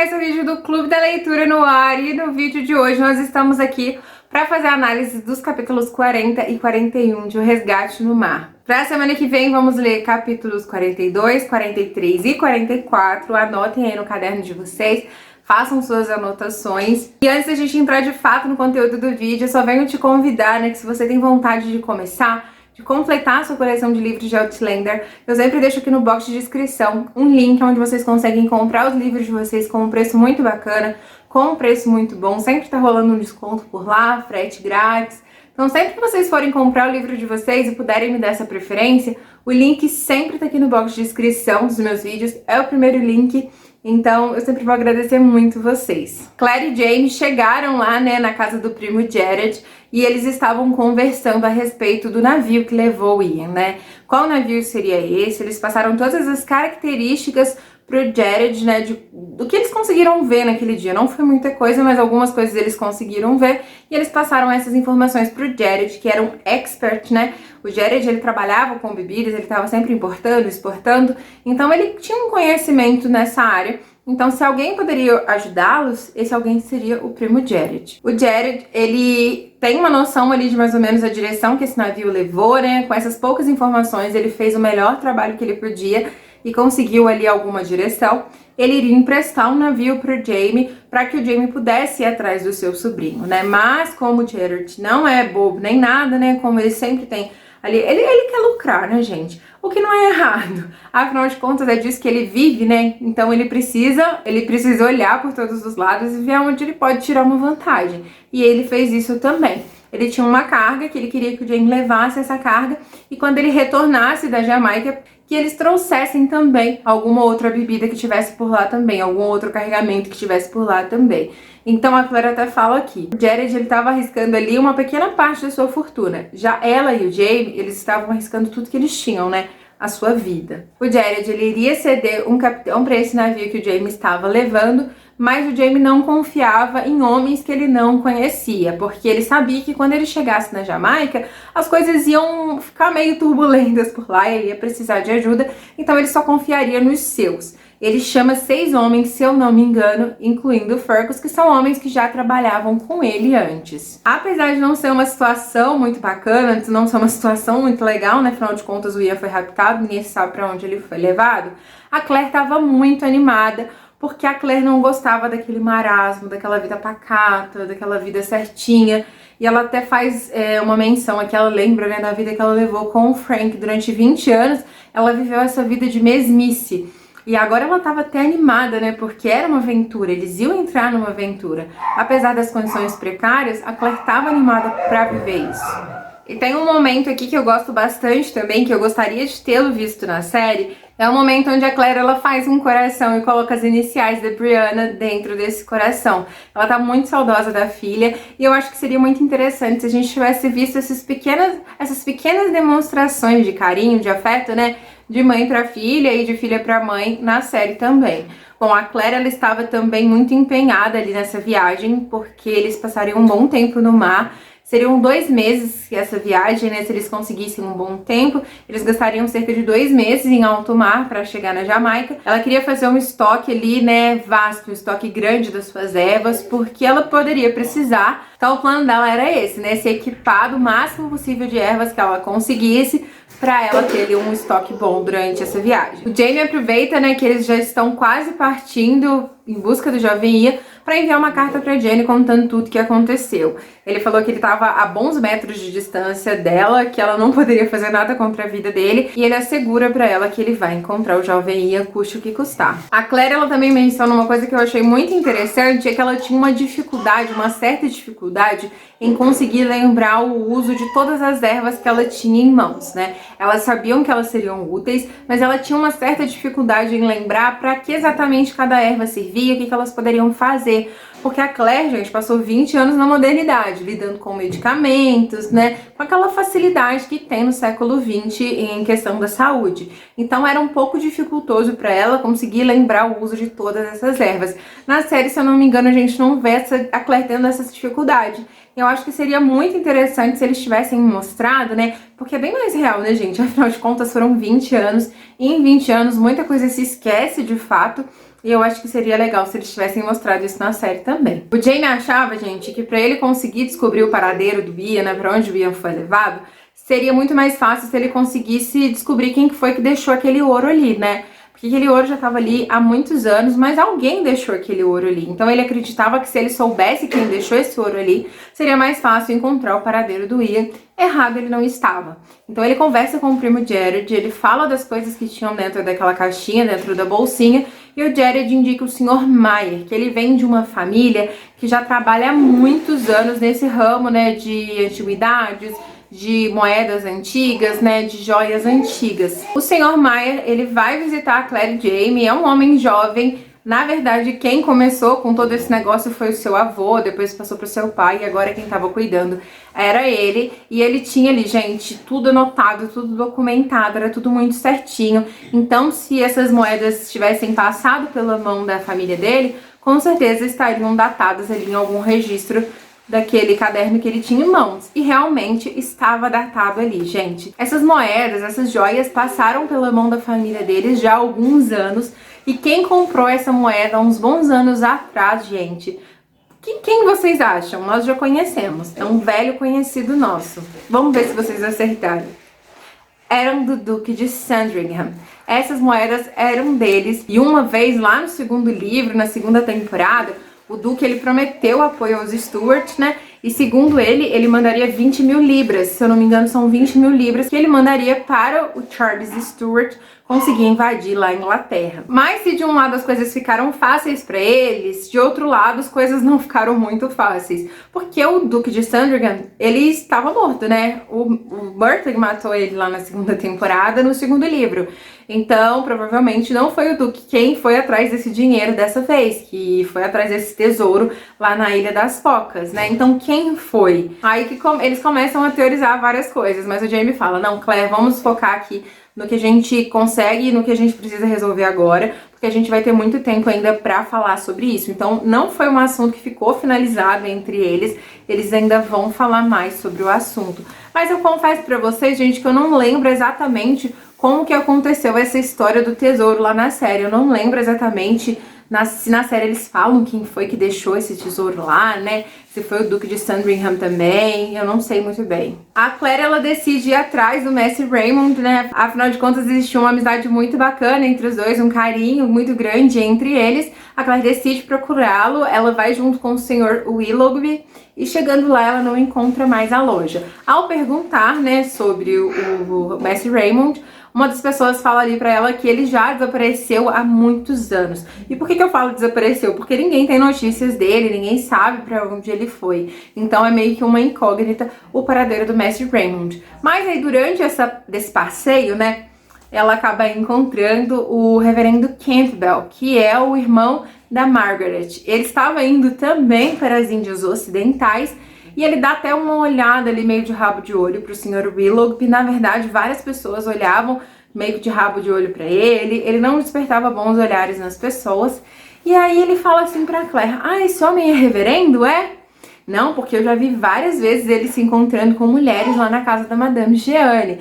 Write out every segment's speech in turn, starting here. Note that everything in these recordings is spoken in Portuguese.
mais um vídeo do Clube da Leitura no ar e no vídeo de hoje nós estamos aqui para fazer a análise dos capítulos 40 e 41 de O Resgate no Mar. Para a semana que vem vamos ler capítulos 42, 43 e 44, anotem aí no caderno de vocês, façam suas anotações. E antes da gente entrar de fato no conteúdo do vídeo, eu só venho te convidar, né, que se você tem vontade de começar, de completar a sua coleção de livros de Outlander, eu sempre deixo aqui no box de descrição um link onde vocês conseguem comprar os livros de vocês com um preço muito bacana, com um preço muito bom, sempre tá rolando um desconto por lá, frete grátis. Então sempre que vocês forem comprar o livro de vocês e puderem me dar essa preferência, o link sempre tá aqui no box de descrição dos meus vídeos, é o primeiro link. Então, eu sempre vou agradecer muito vocês. Claire e Jamie chegaram lá, né, na casa do primo Jared, e eles estavam conversando a respeito do navio que levou o Ian, né? Qual navio seria esse? Eles passaram todas as características pro Jared, né, do que eles conseguiram ver naquele dia. Não foi muita coisa, mas algumas coisas eles conseguiram ver, e eles passaram essas informações pro Jared, que era um expert, né? O Jared, ele trabalhava com bebidas, ele estava sempre importando, exportando, então ele tinha um conhecimento nessa área. Então, se alguém poderia ajudá-los, esse alguém seria o primo Jared. O Jared, ele tem uma noção ali de mais ou menos a direção que esse navio levou, né? Com essas poucas informações, ele fez o melhor trabalho que ele podia e conseguiu ali alguma direção. Ele iria emprestar um navio pro Jamie, para que o Jamie pudesse ir atrás do seu sobrinho, né? Mas como o Jared não é bobo nem nada, né? Como ele sempre tem ali, ele quer lucrar, né, gente? O que não é errado. Afinal de contas, é disso que ele vive, né? Então ele precisa olhar por todos os lados e ver onde ele pode tirar uma vantagem. E ele fez isso também. Ele tinha uma carga que ele queria que o Jamie levasse essa carga, e quando ele retornasse da Jamaica, que eles trouxessem também alguma outra bebida que tivesse por lá também, algum outro carregamento que tivesse por lá também. Então a Claire até fala aqui, o Jared, ele estava arriscando ali uma pequena parte da sua fortuna. Já ela e o Jamie, eles estavam arriscando tudo que eles tinham, né? A sua vida. O Jared, ele iria ceder um capitão para esse navio que o Jamie estava levando, mas o Jamie não confiava em homens que ele não conhecia, porque ele sabia que quando ele chegasse na Jamaica, as coisas iam ficar meio turbulentas por lá e ele ia precisar de ajuda, então ele só confiaria nos seus. Ele chama 6 homens, se eu não me engano, incluindo o Fergus, que são homens que já trabalhavam com ele antes. Apesar de não ser uma situação muito bacana, de não ser uma situação muito legal, né? Afinal de contas, o Ian foi raptado, ninguém sabe para onde ele foi levado. A Claire estava muito animada, porque a Claire não gostava daquele marasmo, daquela vida pacata, daquela vida certinha. E ela até faz uma menção aqui, ela lembra, né, da vida que ela levou com o Frank durante 20 anos. Ela viveu essa vida de mesmice. E agora ela estava até animada, né, porque era uma aventura, eles iam entrar numa aventura. Apesar das condições precárias, a Claire estava animada para viver isso. E tem um momento aqui que eu gosto bastante também, que eu gostaria de tê-lo visto na série. É o momento onde a Claire, ela faz um coração e coloca as iniciais da Brianna dentro desse coração. Ela tá muito saudosa da filha, e eu acho que seria muito interessante se a gente tivesse visto essas pequenas demonstrações de carinho, de afeto, né, de mãe para filha e de filha para mãe na série também. Bom, a Claire, ela estava também muito empenhada ali nessa viagem, porque eles passariam um bom tempo no mar. Seriam 2 meses essa viagem, né? Se eles conseguissem um bom tempo, eles gastariam cerca de 2 meses em alto mar para chegar na Jamaica. Ela queria fazer um estoque ali, né, vasto, um estoque grande das suas ervas, porque ela poderia precisar. Então o plano dela era esse, né? Se equipar do máximo possível de ervas que ela conseguisse, para ela ter ali um estoque bom durante essa viagem. O Jamie aproveita, né, que eles já estão quase partindo em busca do jovem Ian, para enviar uma carta para Jenny contando tudo que aconteceu. Ele falou que ele estava a bons metros de distância dela, que ela não poderia fazer nada contra a vida dele, e ele assegura para ela que ele vai encontrar o jovem Ian, custe o que custar. A Claire, ela também menciona uma coisa que eu achei muito interessante, é que ela tinha uma certa dificuldade em conseguir lembrar o uso de todas as ervas que ela tinha em mãos, né? Elas sabiam que elas seriam úteis, mas ela tinha uma certa dificuldade em lembrar para que exatamente cada erva servia, o que elas poderiam fazer. Porque a Claire, gente, passou 20 anos na modernidade, lidando com medicamentos, né? Com aquela facilidade que tem no século XX em questão da saúde. Então era um pouco dificultoso para ela conseguir lembrar o uso de todas essas ervas. Na série, se eu não me engano, a gente não vê a Claire tendo essa dificuldade. Eu acho que seria muito interessante se eles tivessem mostrado, né? Porque é bem mais real, né, gente? Afinal de contas, foram 20 anos. E em 20 anos, muita coisa se esquece de fato. E eu acho que seria legal se eles tivessem mostrado isso na série também. O Jaime achava, gente, que pra ele conseguir descobrir o paradeiro do Ian, né, pra onde o Ian foi levado, seria muito mais fácil se ele conseguisse descobrir quem foi que deixou aquele ouro ali, né? Porque aquele ouro já estava ali há muitos anos, mas alguém deixou aquele ouro ali. Então ele acreditava que se ele soubesse quem deixou esse ouro ali, seria mais fácil encontrar o paradeiro do Ian. Errado ele não estava. Então ele conversa com o primo Jared, ele fala das coisas que tinham dentro daquela caixinha, dentro da bolsinha, e o Jared indica o Sr. Meyer, que ele vem de uma família que já trabalha há muitos anos nesse ramo, né, de antiguidades, de moedas antigas, né, de joias antigas. O Sr. Meyer, ele vai visitar a Claire e Jaime, é um homem jovem. Na verdade, quem começou com todo esse negócio foi o seu avô, depois passou para o seu pai e agora quem estava cuidando era ele. E ele tinha ali, gente, tudo anotado, tudo documentado, era tudo muito certinho. Então, se essas moedas tivessem passado pela mão da família dele, com certeza estariam datadas ali em algum registro daquele caderno que ele tinha em mãos. E realmente estava datado ali, gente. Essas moedas, essas joias passaram pela mão da família deles já há alguns anos. E quem comprou essa moeda há uns bons anos atrás, gente, quem vocês acham? Nós já conhecemos. É um velho conhecido nosso. Vamos ver se vocês acertaram. Eram do Duque de Sandringham. Essas moedas eram deles. E uma vez lá no segundo livro, na segunda temporada, o Duque, ele prometeu apoio aos Stuart, né? E segundo ele mandaria 20 mil libras. Se eu não me engano, são 20 mil libras que ele mandaria para o Charles Stuart conseguir invadir lá a Inglaterra. Mas se de um lado as coisas ficaram fáceis para eles, de outro lado as coisas não ficaram muito fáceis. Porque o Duque de Sandringham, ele estava morto, né? O Murtagh matou ele lá na segunda temporada, no segundo livro. Então, provavelmente não foi o Duque quem foi atrás desse dinheiro dessa vez, que foi atrás desse tesouro lá na Ilha das Focas, né? Então, quem foi? Aí que eles começam a teorizar várias coisas, mas o Jaime fala, não, Claire, vamos focar aqui no que a gente consegue e no que a gente precisa resolver agora, porque a gente vai ter muito tempo ainda pra falar sobre isso. Então, não foi um assunto que ficou finalizado entre eles ainda vão falar mais sobre o assunto. Mas eu confesso pra vocês, gente, que eu não lembro exatamente como que aconteceu essa história do tesouro lá na série. Eu não lembro exatamente se na série eles falam quem foi que deixou esse tesouro lá, né? Se foi o Duque de Sandringham também, eu não sei muito bem. A Claire, ela decide ir atrás do Mestre Raymond, né? Afinal de contas, existia uma amizade muito bacana entre os dois, um carinho muito grande entre eles. A Claire decide procurá-lo, ela vai junto com o Sr. Willoughby e chegando lá ela não encontra mais a loja. Ao perguntar, né, sobre o Mestre Raymond, uma das pessoas fala ali pra ela que ele já desapareceu há muitos anos. E por que eu falo desapareceu? Porque ninguém tem notícias dele, ninguém sabe pra onde ele foi. Então é meio que uma incógnita o paradeiro do Mestre Raymond. Mas aí durante desse passeio, né, ela acaba encontrando o reverendo Campbell, que é o irmão da Margaret. Ele estava indo também para as Índias Ocidentais e ele dá até uma olhada ali meio de rabo de olho para o Sr. Willoughby. Na verdade, várias pessoas olhavam meio de rabo de olho para ele. Ele não despertava bons olhares nas pessoas. E aí ele fala assim para Claire: ah, esse homem é reverendo, é? Não, porque eu já vi várias vezes ele se encontrando com mulheres lá na casa da Madame Jeanne.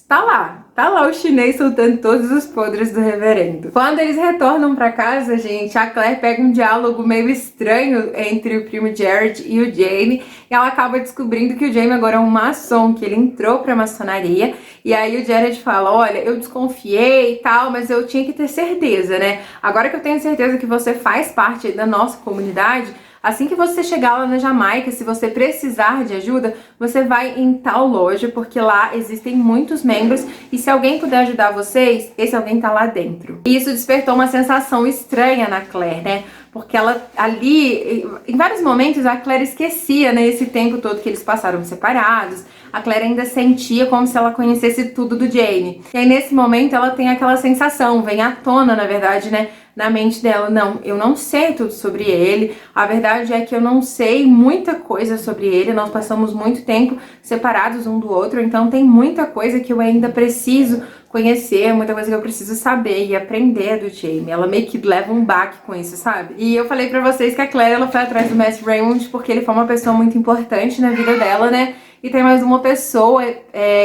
Tá lá o chinês soltando todos os podres do reverendo. Quando eles retornam pra casa, gente, a Claire pega um diálogo meio estranho entre o primo Jared e o Jaime, e ela acaba descobrindo que o Jaime agora é um maçom, que ele entrou pra maçonaria, e aí o Jared fala, olha, eu desconfiei e tal, mas eu tinha que ter certeza, né? Agora que eu tenho certeza que você faz parte da nossa comunidade, assim que você chegar lá na Jamaica, se você precisar de ajuda, você vai em tal loja, porque lá existem muitos membros e se alguém puder ajudar vocês, esse alguém tá lá dentro. E isso despertou uma sensação estranha na Claire, né? Porque ela ali, em vários momentos, a Claire esquecia, né, esse tempo todo que eles passaram separados. A Claire ainda sentia como se ela conhecesse tudo do Jaime. E aí, nesse momento, ela tem aquela sensação, vem à tona, na verdade, né, na mente dela, não, eu não sei tudo sobre ele, a verdade é que eu não sei muita coisa sobre ele, nós passamos muito tempo separados um do outro, então tem muita coisa que eu ainda preciso conhecer, muita coisa que eu preciso saber e aprender do Jamie. Ela meio que leva um baque com isso, sabe? E eu falei pra vocês que a Claire, ela foi atrás do Matt Raymond porque ele foi uma pessoa muito importante na vida dela, né? E tem mais uma pessoa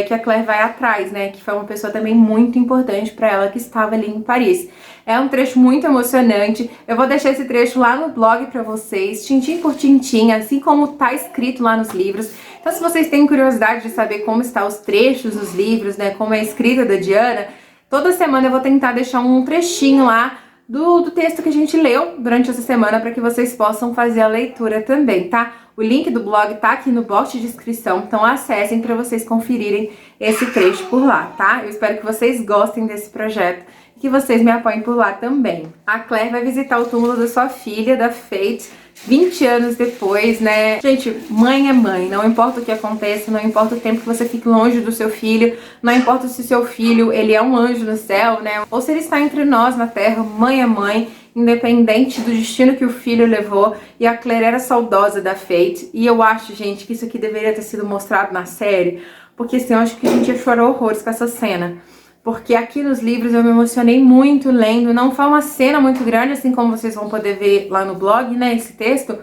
que a Claire vai atrás, né? Que foi uma pessoa também muito importante pra ela, que estava ali em Paris. É um trecho muito emocionante. Eu vou deixar esse trecho lá no blog pra vocês, tintim por tintim, assim como tá escrito lá nos livros. Então, se vocês têm curiosidade de saber como estão os trechos dos livros, né? Como é a escrita da Diana, toda semana eu vou tentar deixar um trechinho lá do texto que a gente leu durante essa semana para que vocês possam fazer a leitura também, tá? O link do blog tá aqui no box de descrição, então acessem para vocês conferirem esse trecho por lá, tá? Eu espero que vocês gostem desse projeto e que vocês me apoiem por lá também. A Claire vai visitar o túmulo da sua filha, da Faith, 20 anos depois, né? Gente, mãe é mãe, não importa o que aconteça, não importa o tempo que você fique longe do seu filho, não importa se seu filho, ele é um anjo no céu, né? Ou se ele está entre nós na terra, mãe é mãe, independente do destino que o filho levou. E a Claire era saudosa da Faith, e eu acho, gente, que isso aqui deveria ter sido mostrado na série, porque assim, eu acho que a gente chorou horrores com essa cena. Porque aqui nos livros eu me emocionei muito lendo, não foi uma cena muito grande, assim como vocês vão poder ver lá no blog, né, esse texto,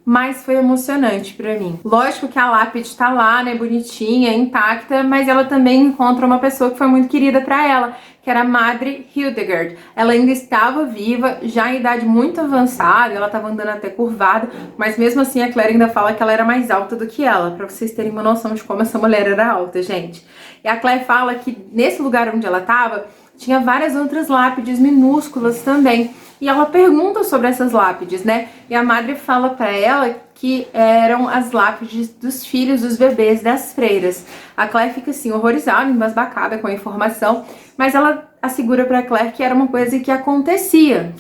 mas foi emocionante pra mim. Lógico que a lápide tá lá, né, bonitinha, intacta, mas ela também encontra uma pessoa que foi muito querida pra ela, que era a Madre Hildegard. Ela ainda estava viva, já em idade muito avançada, ela estava andando até curvada, mas mesmo assim a Claire ainda fala que ela era mais alta do que ela, pra vocês terem uma noção de como essa mulher era alta, gente. E a Claire fala que nesse lugar onde ela estava, tinha várias outras lápides minúsculas também. E ela pergunta sobre essas lápides, né? E a Madre fala pra ela que eram as lápides dos filhos dos bebês das freiras. A Claire fica assim, horrorizada, embasbacada com a informação, mas ela assegura pra Claire que era uma coisa que acontecia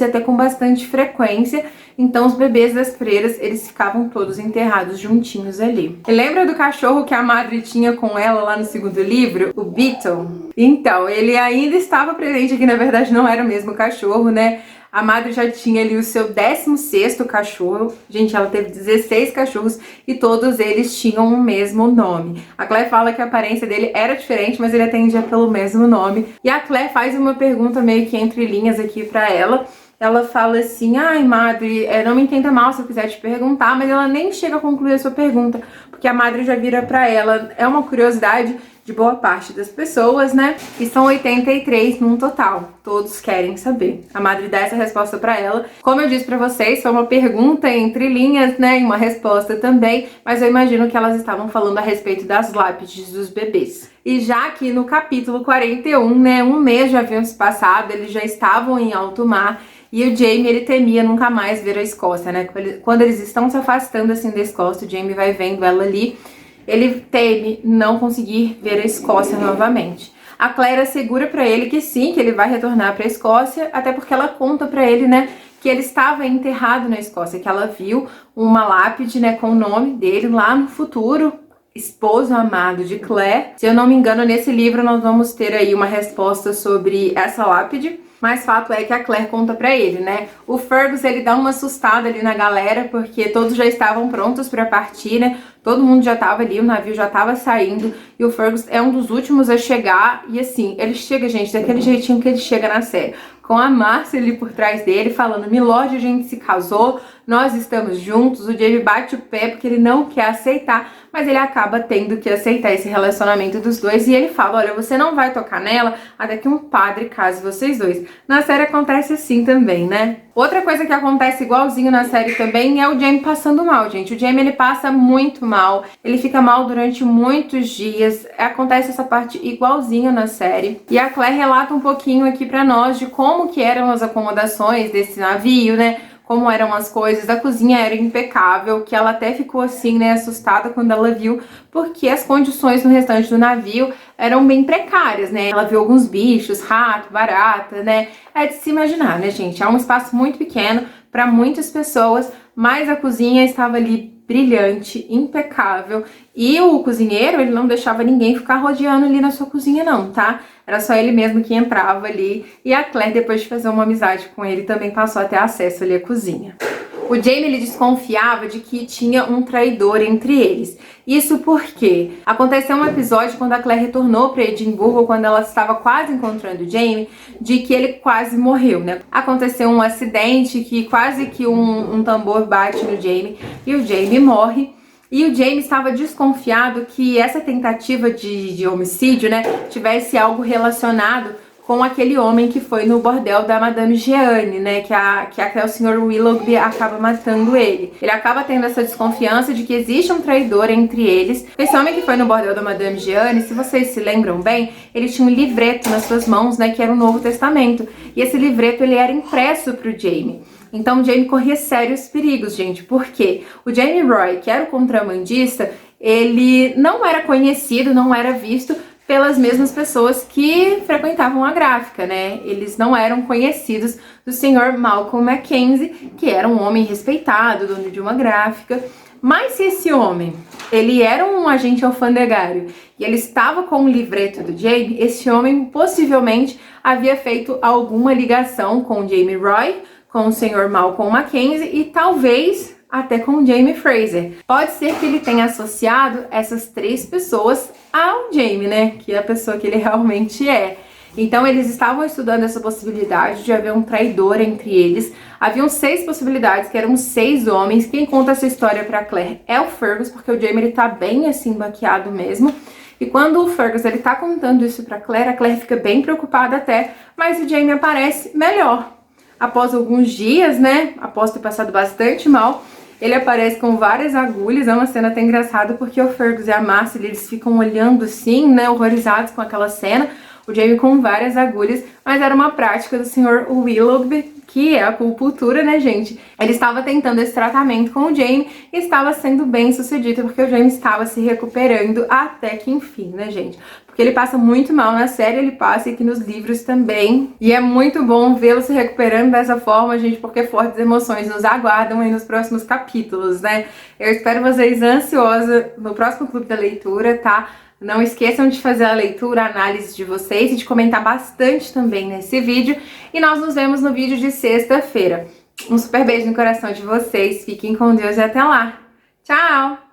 até com bastante frequência. Então os bebês das freiras, eles ficavam todos enterrados juntinhos ali. E lembra do cachorro que a Madre tinha com ela lá no segundo livro? O Beetle? Então, ele ainda estava presente aqui, na verdade não era o mesmo cachorro, né? A Madre já tinha ali o seu 16º cachorro. Gente, ela teve 16 cachorros e todos eles tinham o mesmo nome. A Claire fala que a aparência dele era diferente, mas ele atendia pelo mesmo nome. E a Claire faz uma pergunta meio que entre linhas aqui pra ela. Ela fala assim, ai Madre, não me entenda mal se eu quiser te perguntar, mas ela nem chega a concluir a sua pergunta, porque a Madre já vira pra ela, é uma curiosidade de boa parte das pessoas, né? E são 83 num total, todos querem saber. A Madre dá essa resposta pra ela. Como eu disse pra vocês, foi uma pergunta entre linhas, né? E uma resposta também, mas eu imagino que elas estavam falando a respeito das lápides dos bebês. E já aqui no capítulo 41, né? Um mês já havia se passado, eles já estavam em alto mar. E o Jamie, ele temia nunca mais ver a Escócia, né? Quando eles estão se afastando assim da Escócia, o Jamie vai vendo ela ali, ele teme não conseguir ver a Escócia novamente. A Claire assegura pra ele que sim, que ele vai retornar pra Escócia, até porque ela conta pra ele, né, que ele estava enterrado na Escócia, que ela viu uma lápide, né, com o nome dele lá no futuro, esposo amado de Claire. Se eu não me engano, nesse livro nós vamos ter aí uma resposta sobre essa lápide. Mas fato é que a Claire conta pra ele, né? O Fergus, ele dá uma assustada ali na galera, porque todos já estavam prontos pra partir, né? Todo mundo já tava ali, o navio já tava saindo, e o Fergus é um dos últimos a chegar, e assim, ele chega, gente, daquele jeitinho que ele chega na série, com a Marcia ali por trás dele, falando, Milord, a gente se casou, nós estamos juntos. O Jamie bate o pé porque ele não quer aceitar, mas ele acaba tendo que aceitar esse relacionamento dos dois, e ele fala, olha, você não vai tocar nela até que um padre case vocês dois. Na série acontece assim também, né? Outra coisa que acontece igualzinho na série também é o Jamie passando mal, gente. O Jamie, ele passa muito mal, ele fica mal durante muitos dias, acontece essa parte igualzinho na série. E a Claire relata um pouquinho aqui pra nós de como que eram as acomodações desse navio, né? Como eram as coisas, a cozinha era impecável, que ela até ficou assim, né, assustada quando ela viu, porque as condições no restante do navio eram bem precárias, né? Ela viu alguns bichos, rato, barata, né? É de se imaginar, né, gente? É um espaço muito pequeno para muitas pessoas, mas a cozinha estava ali brilhante, impecável, e o cozinheiro, ele não deixava ninguém ficar rodeando ali na sua cozinha não, tá? Era só ele mesmo que entrava ali, e a Claire, depois de fazer uma amizade com ele, também passou a ter acesso ali à cozinha. O Jamie, ele desconfiava de que tinha um traidor entre eles. Isso porque aconteceu um episódio quando a Claire retornou para Edimburgo, quando ela estava quase encontrando o Jamie, de que ele quase morreu, né? Aconteceu um acidente que quase que um tambor bate no Jamie e o Jamie morre. E o Jamie estava desconfiado que essa tentativa de homicídio, né, tivesse algo relacionado com aquele homem que foi no bordel da Madame Jeanne, né, que até o Sr. Willoughby acaba matando ele. Ele acaba tendo essa desconfiança de que existe um traidor entre eles. Esse homem que foi no bordel da Madame Jeanne, se vocês se lembram bem, ele tinha um livreto nas suas mãos, né, que era o Novo Testamento. E esse livreto, ele era impresso pro Jamie. Então o Jamie corria sérios perigos, gente, porque o Jamie Roy, que era o contrabandista, ele não era conhecido, não era visto pelas mesmas pessoas que frequentavam a gráfica, né? Eles não eram conhecidos do Sr. Malcolm Mackenzie, que era um homem respeitado, dono de uma gráfica. Mas se esse homem, ele era um agente alfandegário e ele estava com o livreto do Jamie, esse homem possivelmente havia feito alguma ligação com o Jamie Roy, com o Sr. Malcolm Mackenzie e talvez até com o Jamie Fraser. Pode ser que ele tenha associado essas três pessoas ao Jamie, né? Que é a pessoa que ele realmente é. Então eles estavam estudando essa possibilidade de haver um traidor entre eles. Haviam 6 possibilidades, que eram 6 homens. Quem conta essa história pra Claire é o Fergus, porque o Jamie, ele tá bem assim baqueado mesmo. E quando o Fergus, ele tá contando isso pra Claire, a Claire fica bem preocupada até, mas o Jamie aparece melhor. Após alguns dias, né, após ter passado bastante mal, ele aparece com várias agulhas. É uma cena até engraçada, porque o Fergus e a Marcia, eles ficam olhando assim, né, horrorizados com aquela cena. O Jamie com várias agulhas, mas era uma prática do Sr. Willoughby, que é a acupuntura, né, gente? Ele estava tentando esse tratamento com o Jamie e estava sendo bem sucedido, porque o Jamie estava se recuperando até que enfim, né, gente? Porque ele passa muito mal na série, ele passa aqui nos livros também. E é muito bom vê-lo se recuperando dessa forma, gente, porque fortes emoções nos aguardam aí nos próximos capítulos, né? Eu espero vocês ansiosos no próximo Clube da Leitura, tá? Não esqueçam de fazer a leitura, a análise de vocês e de comentar bastante também nesse vídeo. E nós nos vemos no vídeo de sexta-feira. Um super beijo no coração de vocês, fiquem com Deus e até lá. Tchau!